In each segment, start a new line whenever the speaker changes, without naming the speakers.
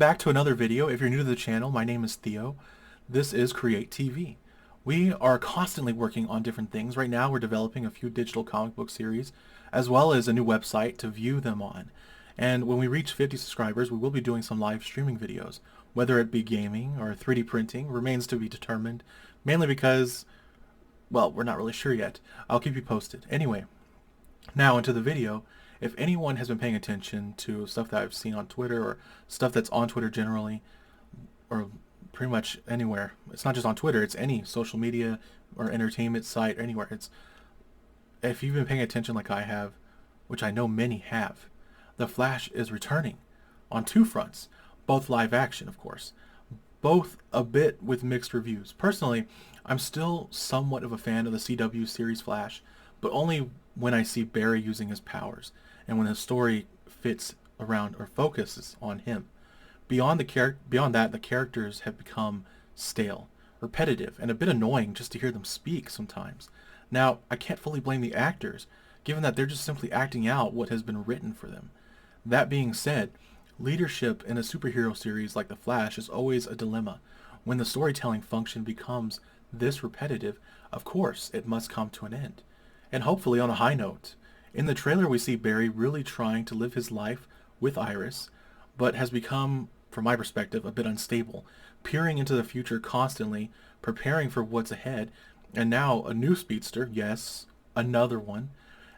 back to another video. If you're new to the channel, my name is Theo. This is Create TV. We are constantly working on different things. Right now we're developing a few digital comic book series as well as a new website to view them on. And when we reach 50 subscribers, we will be doing some live streaming videos. Whether it be gaming or 3D printing remains to be determined, mainly because, well, we're not really sure yet. I'll keep you posted. Anyway, now into the video. If anyone has been paying attention to stuff that I've seen on Twitter or stuff that's on Twitter generally, or pretty much anywhere, it's not just on Twitter, it's any social media or entertainment site, anywhere. If you've been paying attention like I have, which I know many have, The Flash is returning on two fronts, both live action, of course, both a bit with mixed reviews. Personally, I'm still somewhat of a fan of the CW series Flash, but only when I see Barry using his powers and when the story fits around or focuses on him. Beyond that, the characters have become stale, repetitive, and a bit annoying just to hear them speak sometimes. Now, I can't fully blame the actors, given that they're just simply acting out what has been written for them. That being said, leadership in a superhero series like The Flash is always a dilemma. When the storytelling function becomes this repetitive, of course, it must come to an end. And hopefully on a high note. In the trailer we see Barry really trying to live his life with Iris, but has become, from my perspective, a bit unstable, peering into the future constantly, preparing for what's ahead, and now a new speedster, yes, another one,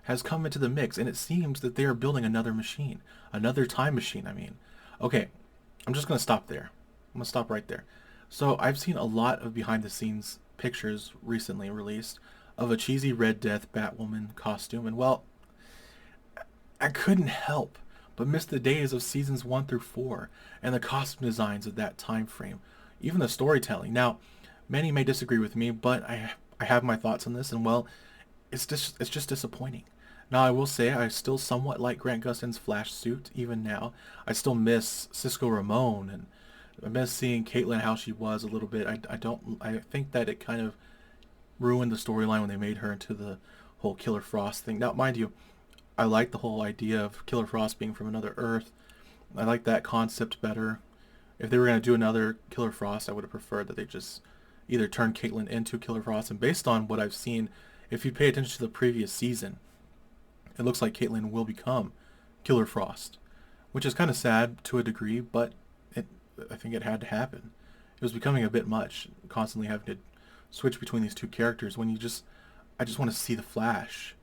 has come into the mix, and it seems that they are building another machine. Another time machine, I mean. Okay, I'm just going to stop there. I'm going to stop right there. So I've seen a lot of behind-the-scenes pictures recently released of a cheesy Red Death Batwoman costume, and well, I couldn't help but miss the days of seasons 1 through 4 and the costume designs of that time frame, even the storytelling. Now, many may disagree with me, but I have my thoughts on this, and well, it's just disappointing. Now, I will say I still somewhat like Grant Gustin's Flash suit even now. I still miss Cisco Ramon, and I miss seeing Caitlin how she was a little bit. I think that it kind of ruined the storyline when they made her into the whole Killer Frost thing. Now, mind you, I like the whole idea of Killer Frost being from another Earth. I like that concept better. If they were going to do another Killer Frost, I would have preferred that they just either turn Caitlin into Killer Frost. And based on what I've seen, if you pay attention to the previous season, it looks like Caitlin will become Killer Frost, which is kind of sad to a degree, but I think it had to happen. It was becoming a bit much, constantly having to switch between these two characters when I just want to see the Flash.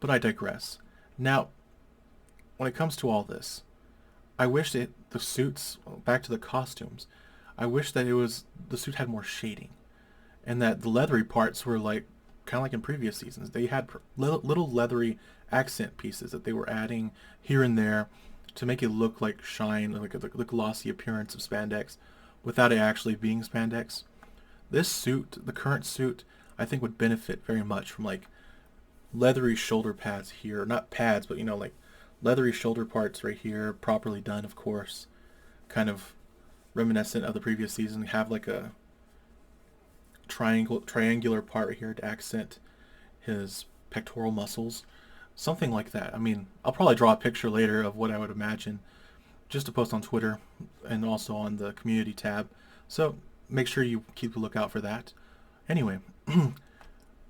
But I digress. Now, when it comes to all this, I wish that the suits, back to the costumes, I wish that the suit had more shading, and that the leathery parts were like, kind of like in previous seasons. They had little leathery accent pieces that they were adding here and there to make it look like shine, like the glossy appearance of spandex, without it actually being spandex. This suit, the current suit, I think would benefit very much from like leathery shoulder pads here. Not pads, but like leathery shoulder parts right here, properly done, of course. Kind of reminiscent of the previous season. Have like a triangular part right here to accent his pectoral muscles. Something like that. I mean, I'll probably draw a picture later of what I would imagine just to post on Twitter and also on the community tab. So make sure you keep a lookout for that. Anyway,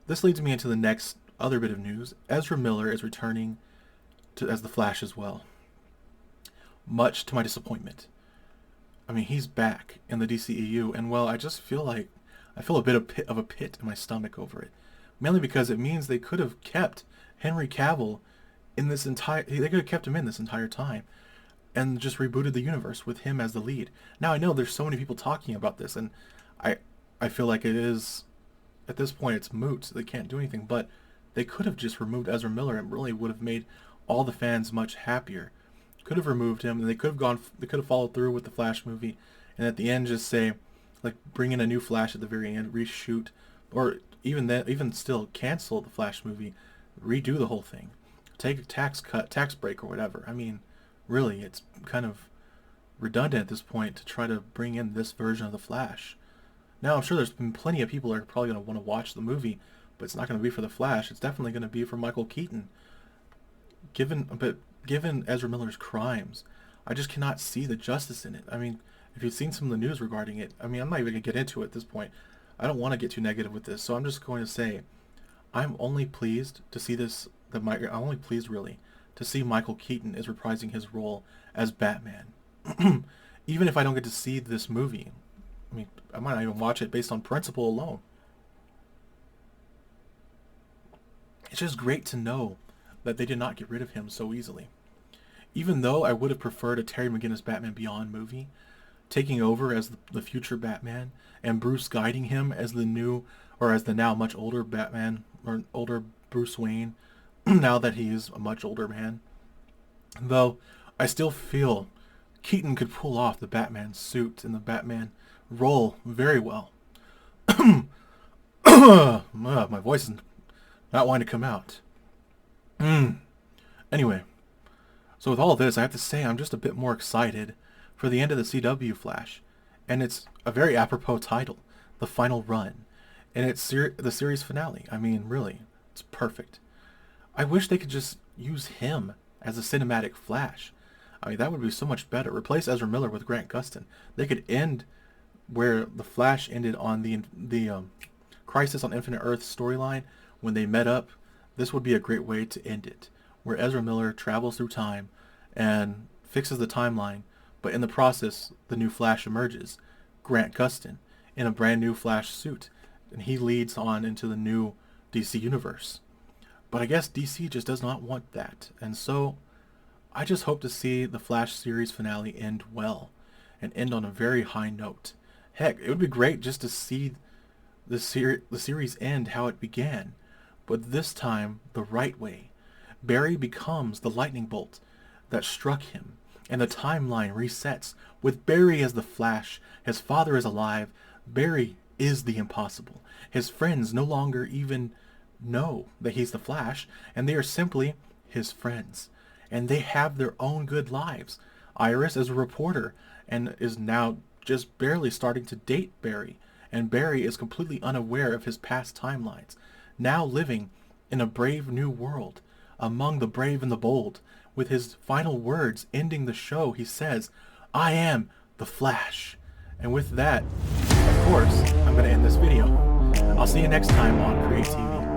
this leads me into the next other bit of news. Ezra Miller is returning as the Flash as well. Much to my disappointment. I mean, he's back in the DCEU, and well, I just feel like I feel a bit of a pit in my stomach over it. Mainly because it means they could have kept Henry Cavill in this they could have kept him in this entire time and just rebooted the universe with him as the lead. Now, I know there's so many people talking about this, and I feel like it is, at this point, it's moot, so they can't do anything, but they could have just removed Ezra Miller and really would have made all the fans much happier. Could have removed him, and they could have followed through with the Flash movie, and at the end just say, like, bring in a new Flash at the very end, reshoot, or even still cancel the Flash movie, redo the whole thing, take a tax break or whatever. I mean, really, it's kind of redundant at this point to try to bring in this version of the Flash. Now, I'm sure there's been plenty of people that are probably going to want to watch the movie, but it's not going to be for the Flash. It's definitely going to be for Michael Keaton. Given Ezra Miller's crimes, I just cannot see the justice in it. I mean, if you've seen some of the news regarding it, I mean, I'm not even going to get into it at this point. I don't want to get too negative with this, so I'm just going to say I'm only pleased to see this. I'm only pleased, really, to see Michael Keaton is reprising his role as Batman. Even if I don't get to see this movie, I mean, I might not even watch it based on principle alone. It's just great to know that they did not get rid of him so easily. Even though I would have preferred a Terry McGinnis Batman Beyond movie, taking over as the future Batman, and Bruce guiding him as the new, or as the now much older Batman, or older Bruce Wayne, now that he is a much older man. Though, I still feel Keaton could pull off the Batman suit and the Batman role very well. My voice is not wanting to come out. Anyway, so with all this, I have to say I'm just a bit more excited for the end of the CW Flash. And it's a very apropos title, The Final Run. And it's the series finale. I mean, really, it's perfect. I wish they could just use him as a cinematic Flash. I mean, that would be so much better. Replace Ezra Miller with Grant Gustin. They could end where the Flash ended on the Crisis on Infinite Earth storyline when they met up. This would be a great way to end it, where Ezra Miller travels through time and fixes the timeline, but in the process, the new Flash emerges, Grant Gustin, in a brand new Flash suit, and he leads on into the new DC universe. But I guess DC just does not want that, and so I just hope to see the Flash series finale end well, and end on a very high note. Heck, it would be great just to see the series end how it began, but this time the right way. Barry becomes the lightning bolt that struck him, and the timeline resets. With Barry as the Flash, his father is alive. Barry is the impossible. His friends no longer even know that he's the Flash, and they are simply his friends. And they have their own good lives. Iris is a reporter and is now just barely starting to date Barry, and Barry is completely unaware of his past timelines, now living in a brave new world, among the brave and the bold. With his final words ending the show, he says, "I am the Flash." And with that, of course, I'm going to end this video. I'll see you next time on Create TV.